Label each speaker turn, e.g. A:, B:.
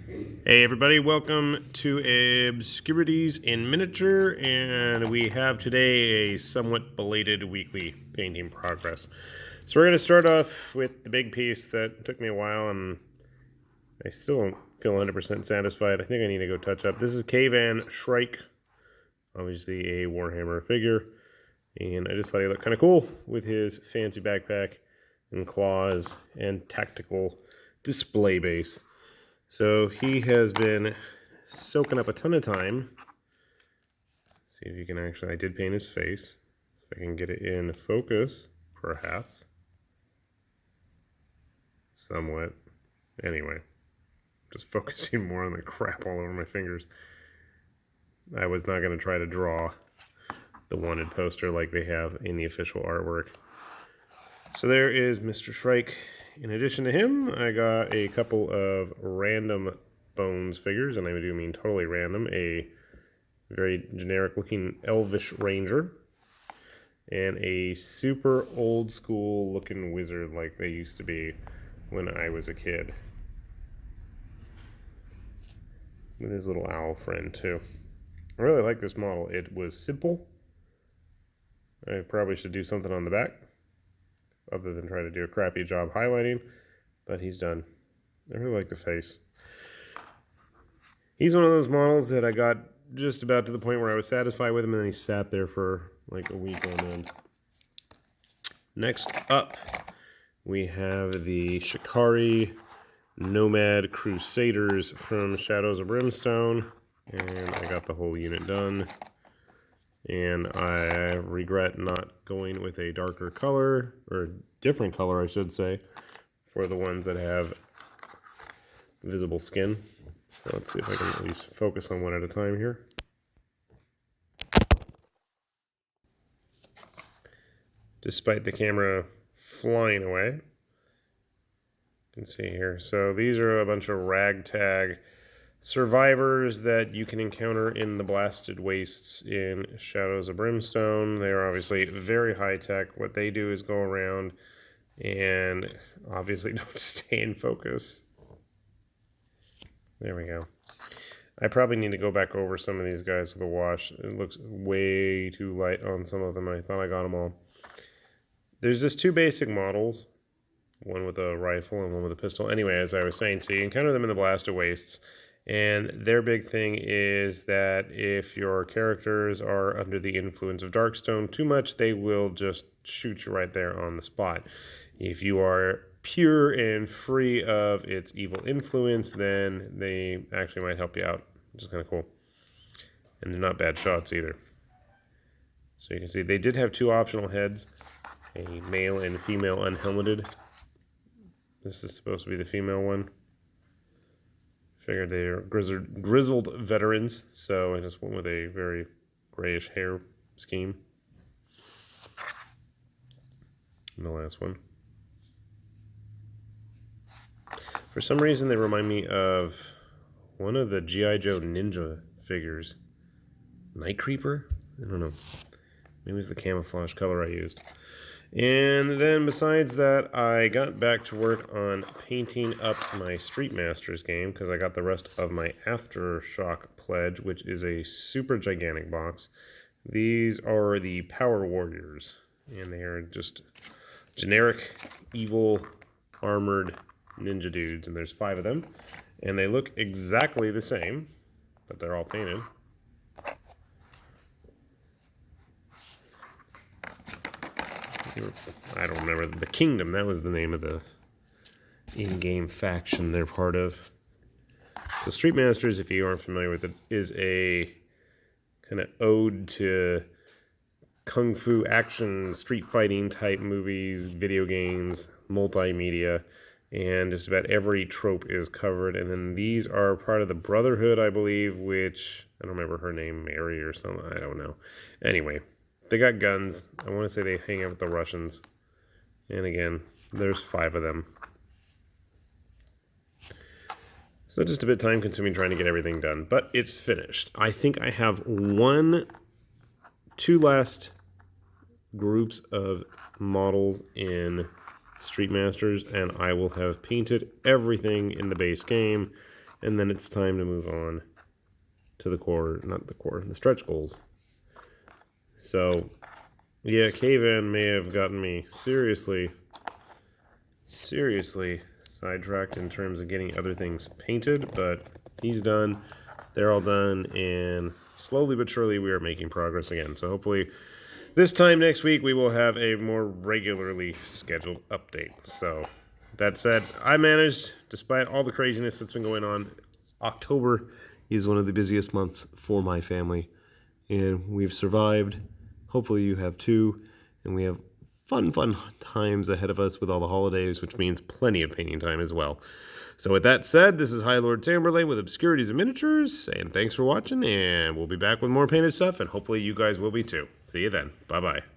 A: Hey everybody, welcome to Obscurities in Miniature, and we have today a somewhat belated weekly painting progress. So we're going to start off with the big piece that took me a while, and I still don't feel 100% satisfied. I think I need to go touch up. This is Cavan Shrike, obviously a Warhammer figure, and I just thought he looked kind of cool with his fancy backpack and claws and tactical display base. So he has been soaking up a ton of time. Let's see if you can actually, I did paint his face. If I can get it in focus, perhaps. Somewhat. Anyway, just focusing more on the crap all over my fingers. I was not going to try to draw the wanted poster like they have in the official artwork. So there is Mr. Shrike. In addition to him, I got a couple of random Bones figures, and I do mean totally random. A very generic-looking Elvish Ranger, and a super old-school-looking wizard like they used to be when I was a kid. With his little owl friend, too. I really like this model. It was simple. I probably should do something on the back, other than try to do a crappy job highlighting, but he's done. I really like the face. He's one of those models that I got just about to the point where I was satisfied with him, and then he sat there for like a week on end. Next up, we have the Shikarri Nomad Crusaders from Shadows of Brimstone, and I got the whole unit done. And I regret not going with a darker color, or different color, I should say, for the ones that have visible skin. So let's see if I can at least focus on one at a time here. Despite the camera flying away, you can see here. So these are a bunch of ragtag survivors that you can encounter in the blasted wastes in Shadows of Brimstone. They are obviously very high tech. What they do is go around and obviously don't stay in focus. There we go. I probably need to go back over some of these guys with a wash. It looks way too light on some of them. I thought I got them all. There's just two basic models, one with a rifle and one with a pistol. Anyway, as I was saying, so you encounter them in the blasted wastes. And their big thing is that if your characters are under the influence of Darkstone too much, they will just shoot you right there on the spot. If you are pure and free of its evil influence, then they actually might help you out, which is kind of cool. And they're not bad shots either. So you can see they did have two optional heads, a male and female unhelmeted. This is supposed to be the female one. Figured they are grizzled veterans, so I just went with a very grayish hair scheme. And the last one. For some reason, they remind me of one of the G.I. Joe Ninja figures. Night Creeper? I don't know. Maybe it was the camouflage color I used. And then besides that, I got back to work on painting up my Street Masters game because I got the rest of my Aftershock pledge, which is a super gigantic box. These are the Power Warriors, and they are just generic, evil, armored ninja dudes, and there's 5 of them. And they look exactly the same, but they're all painted. I don't remember. The Kingdom, that was the name of the in-game faction they're part of. So Street Masters, if you aren't familiar with it, is a kind of ode to kung fu action, street fighting type movies, video games, multimedia, and just about every trope is covered. And then these are part of the Brotherhood, I believe, which, I don't remember her name, Mary or something, I don't know. Anyway. They got guns. I want to say they hang out with the Russians. And again, there's 5 of them. So just a bit time consuming trying to get everything done. But it's finished. I think I have two last groups of models in Street Masters, and I will have painted everything in the base game And then it's time to move on to the stretch goals. So, yeah, Cave-In may have gotten me seriously sidetracked in terms of getting other things painted, but he's done. They're all done, and slowly but surely we are making progress again. So hopefully this time next week we will have a more regularly scheduled update. So that said, I managed, despite all the craziness that's been going on. October is one of the busiest months for my family, and we've survived. Hopefully you have too, and we have fun times ahead of us with all the holidays, which means plenty of painting time as well. So with that said, this is High Lord Tamberlane with Obscurities and Miniatures, and thanks for watching, and we'll be back with more painted stuff, and hopefully you guys will be too. See you then. Bye-bye.